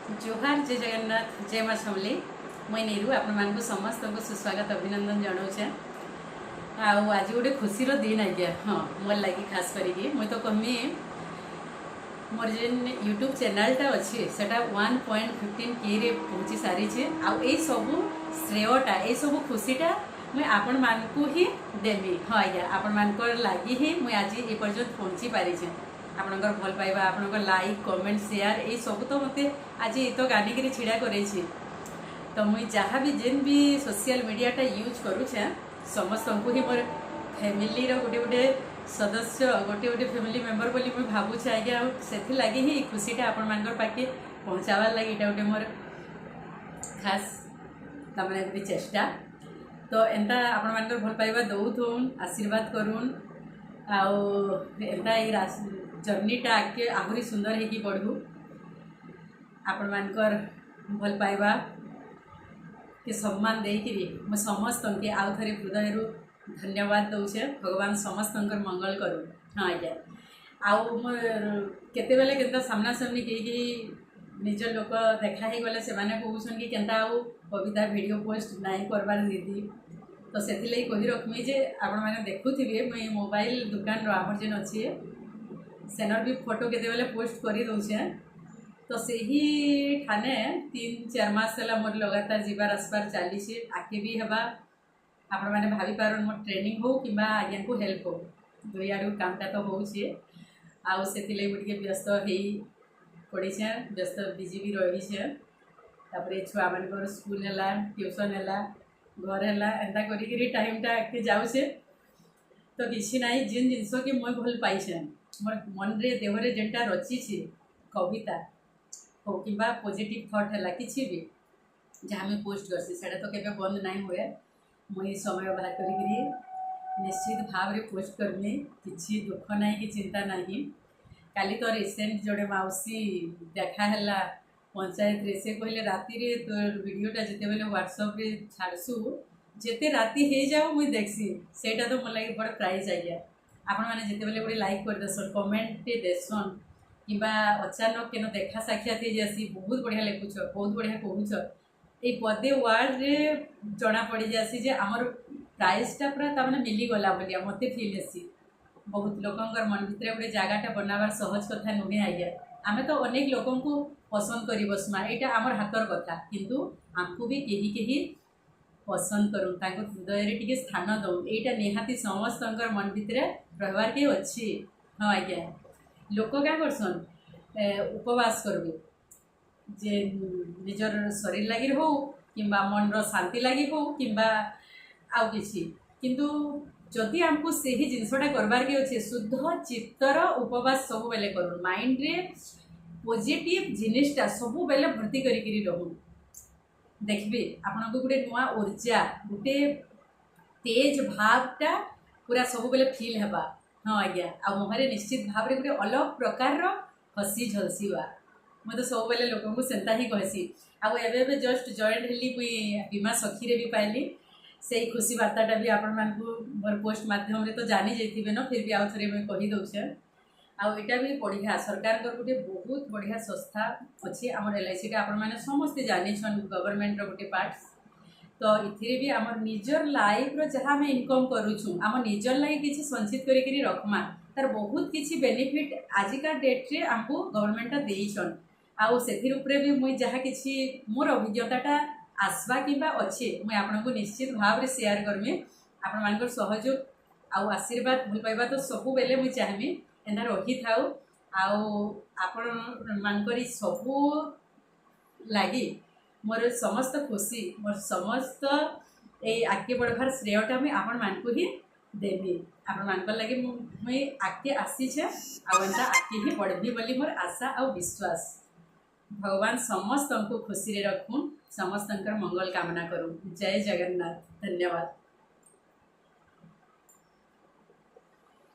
जोहार जय जगन्नाथ जय माँ समली मुई नीरू आपण समस्त को सुस्वागत अभिनंदन जनाऊे आज गोटे खुशी दिन आज्ञा हाँ मोर लगी खास करी मुई तो कहमी मोर जेन यूट्यूब चैनलटा अच्छी से 1.15K रे पहुँची सारी आई सबू श्रेयटा ये सब खुशीटा मुई आपण मानकू ही देमी हाँ आज्ञा आपण मानकर लगी ही मुई आज ये पर्यंत पहुँची पारी आपणकर भल पाइबा आपणकर लाइक कमेंट शेयर ये सब तो मत आज ये तो गानिकी छिड़ा करे तो मुई जहाँ भी जेन भी सोशल मीडियाटा यूज करुचे समस्त को ही मोर फैमिली गोटे गोटे सदस्य गोटे गोटे फैमिली मेंबर बोली मुई भावुचे आज्ञा से लगी ही खुशीटा आपण मानकर पाखे पहुँचाबार लगे यहाँ गोटे मोर खास तमाने गोटे चेष्टा तो एंता आपण मानकर भल पाइबा दौथुन आशीर्वाद करुन आउ एंता जर्नीटा आगे आहरी सुंदर है कि बढ़ू आपण मानकर भल पाइबा के सम्मान देकरी मैं समस्त के आउ थे हृदय धन्यवाद दौचे भगवान समस्त मंगल करू हाँ आज्ञा आउ केते बेले केनता सामना सामनी कई निज लोक देखा ही गले से माने कहूछन कि केनता आउ कविता वीडियो पोस्ट नाई करबार दीदी तो से कही रखमी जे आपण माने देखुथिबे मैं मोबाइल दुकान रो आमर जेन अच्छी सेनर भी फोटो केते बेले पोस्ट करी दउछे तो से ही ठाने 3-4 मास है मोर लगातार जीवार आसबार चली आगे भी हवा आपण मैंने भावी पार मोर ट्रेनिंग हो कि आज्ञा को हेल्प हो दुई आड़ कामटा तो होचे आउ से मुझे व्यस्त हो पड़ी व्यस्त बिजी भी रही तापर छुआ मान स्कूल है ट्यूशन है घर है एंता करी टाइमटा आगे जाऊे तो किसी ना जिन जिनस कि मुझे भल पाइछे मोर मन रे देहरे जेनटा रची कविता हो कि पॉजिटिव थॉट है किसी भी जहाँ मैं पोस्ट करसी से तो केबे बंद नहीं हुए मुई समय बाहर करी निश्चित भाव रे पोस्ट करमी किसी दुख ना कि चिंता नहीं काली तो रिसेंट जोड़े मौसी देखा है पंचायत रे से कहले राति रे तो वीडियोटा जिते बेले व्हाट्सएप रे छाड़सु जेते राति हो जाओ मुई देखसी सेटा तो मोर लगे बड़ प्राइज आइया आपण मैंने जिते बेले गोटे लाइक कर देसन कमेंट देसन कि अचानक केन देखा साक्षात हो जासी बहुत बढ़िया लिखुच बहुत बढ़िया कहूच ये पदे वार्ड रे जना पड़ जासी जे आमर प्राइजटा पूरा तमाने मिलीगला बोलिया मत फिल हेसी बहुत लोकंर मन भितर गोटे जगहटा बनाबार सहज कथा नुहे आज्ञा आमे तो अनेक लोकं को पसंद कर बसमा यहाँ आमर हाथर कथा किंतु आमको भी कहीं पसंद करूँ हृदय टे स्थान दऊँ यहाँ निहाती समस्त मन भितर रहार के अच्छी हाँ आज्ञा लोक क्या करसन उपवास करबे जे निजर शरीर लगी हो कि मन शांति लगी हो कि आउ किसी किंतु जदि आमको से ही जिनसटा करबार के अच्छे शुद्ध चित्तर उपवास सब बेले करूँ माइंड रे पॉजिटिव जिनिसटा सब बेले भर्ती करी रहूँ देखिए आपन को गोटे नुआ ऊर्जा गोटे तेज भावटा पूरा सब बेले फिल हेबा हाँ आज्ञा आ मुहरे निश्चित भाव में गोटे अलग प्रकार हसी झलसीवा मैं तो सब बेले लोक सेंता ही कहसी आउ एवं जस्ट जॉइंट हेली मुई बीमा सखी रे भी पाइली से खुशी वार्ताटा भी आपण मानकू मोर पोस्ट माध्यम रे तो जानी जाइथिबे न फिर भी आउ थरे मैं कहि दउछे आउ एटा भी बढ़िया सरकार कर गोटे बहुत बढ़िया संस्था अच्छी आम LIC का आपण माने समस्ते जानी छन गवर्नमेंट रो गोटे पार्ट तो इथिरे भी आम निजर लाइफ रो जहाँ मैं इनकम करूछु आम निजर लाइफ किसी संचित करी रखमा तार बहुत किसी बेनिफिट आजिका डेट रे आमको गवर्नमेंट देइछन आउ सेथिर उपरे भी मुई जहाँ किसी मोर अभिज्ञताटा आसवा कि अच्छे मुई आपण को निश्चित भाव रे शेयर करमी आपण मानकर सहयोग आउ आशीर्वाद भल पाइबा तो सब बेले मुई चाहमी एंता रही थाउ आपण मानकर सबू लगी मोर समस्त खुशी मोर समस्त ये आगे बढ़वार श्रेयटा मुई आपण मानकू ही देवी आपण मानकर लगे मुई आगे आसीछे आंता आगे ही बढ़ी बोली मोर आशा और विश्वास भगवान समस्त को खुशी रे रखूँ समस्त मंगल कामना करूँ जय जगन्नाथ धन्यवाद।